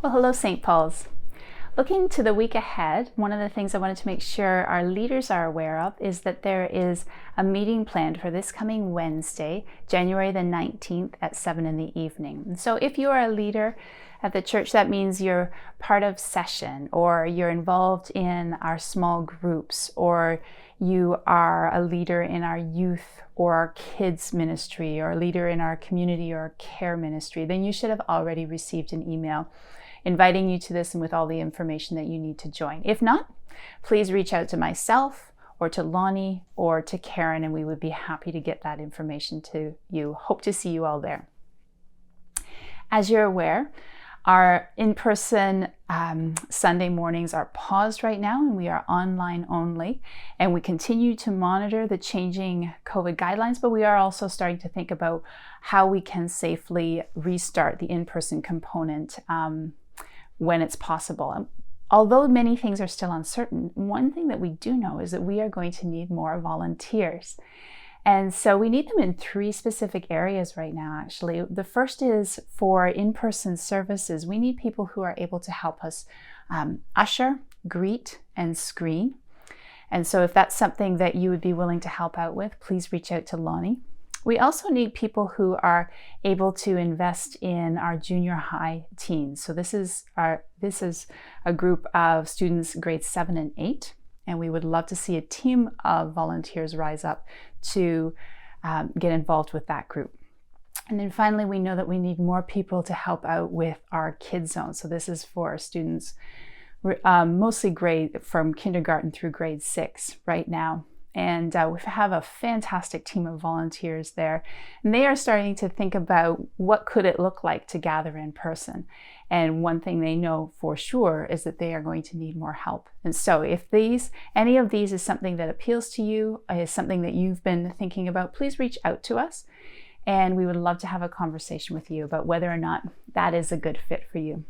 Well, hello, St. Paul's. Looking to the week ahead, one of the things I wanted to make sure our leaders are aware of is that there is a meeting planned for this coming Wednesday, January the 19th at 7 in the evening. And so if you are a leader at the church, that means you're part of session, or you're involved in our small groups, or you are a leader in our youth or our kids ministry, or a leader in our community or care ministry, then you should have already received an email inviting you to this and with all the information that you need to join. If not, please reach out to myself or to Lonnie or to Karen, and we would be happy to get that information to you. Hope to see you all there. As you're aware, our in-person Sunday mornings are paused right now, and we are online only, and we continue to monitor the changing COVID guidelines, but we are also starting to think about how we can safely restart the in-person component when it's possible. Although many things are still uncertain, one thing that we do know is that we are going to need more volunteers. And so we need them in three specific areas right now, actually. The first is for in-person services. We need people who are able to help us usher, greet, and screen. And so if that's something that you would be willing to help out with, please reach out to Lonnie. We also need people who are able to invest in our junior high teens. So this is a group of students grades 7 and 8, and we would love to see a team of volunteers rise up to get involved with that group. And then finally, we know that we need more people to help out with our kids zone. So this is for students mostly from kindergarten through grade 6 right now. And we have a fantastic team of volunteers there. And they are starting to think about what could it look like to gather in person. And one thing they know for sure is that they are going to need more help. And so if any of these is something that appeals to you, is something that you've been thinking about, please reach out to us. And we would love to have a conversation with you about whether or not that is a good fit for you.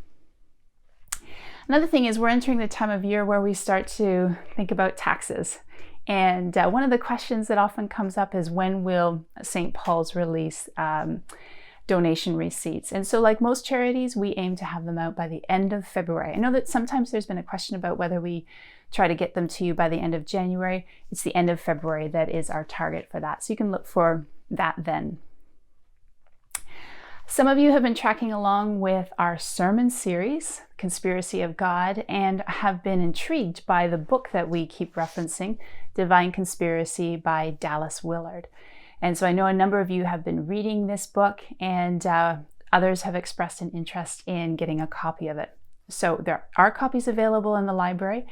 Another thing is we're entering the time of year where we start to think about taxes. And one of the questions that often comes up is, when will St. Paul's release donation receipts? And so like most charities, we aim to have them out by the end of February. I know that sometimes there's been a question about whether we try to get them to you by the end of January. It's the end of February that is our target for that. So you can look for that then. Some of you have been tracking along with our sermon series, Conspiracy of God, and have been intrigued by the book that we keep referencing, Divine Conspiracy by Dallas Willard. And so I know a number of you have been reading this book, and others have expressed an interest in getting a copy of it. So there are copies available in the library.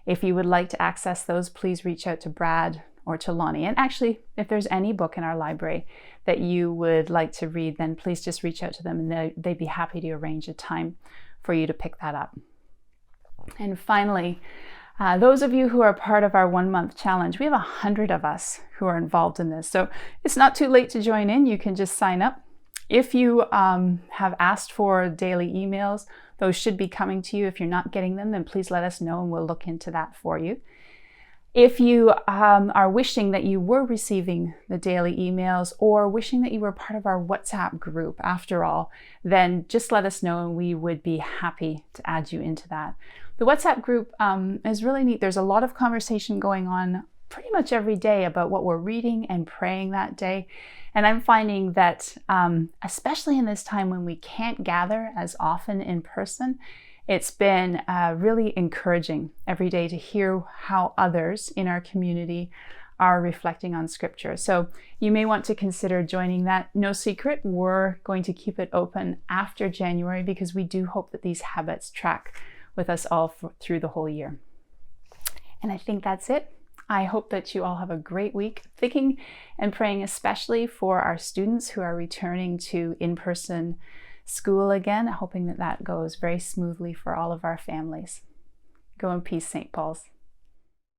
If you would like to access those, please reach out to Brad or to Lonnie. And actually, if there's any book in our library that you would like to read, then please just reach out to them, and they'd be happy to arrange a time for you to pick that up. And finally, those of you who are part of our 1-month challenge, we have 100 of us who are involved in this. So it's not too late to join in. You can just sign up. If you have asked for daily emails, those should be coming to you. If you're not getting them, then please let us know and we'll look into that for you. If you are wishing that you were receiving the daily emails, or wishing that you were part of our WhatsApp group after all, then just let us know and we would be happy to add you into that. The WhatsApp group is really neat. There's a lot of conversation going on pretty much every day about what we're reading and praying that day. And I'm finding that especially in this time when we can't gather as often in person, it's been really encouraging every day to hear how others in our community are reflecting on Scripture. So you may want to consider joining that. No secret, we're going to keep it open after January because we do hope that these habits track with us all through the whole year. And I think that's it. I hope that you all have a great week, thinking and praying especially for our students who are returning to in-person school again, hoping that that goes very smoothly for all of our families. Go in peace, St. Paul's.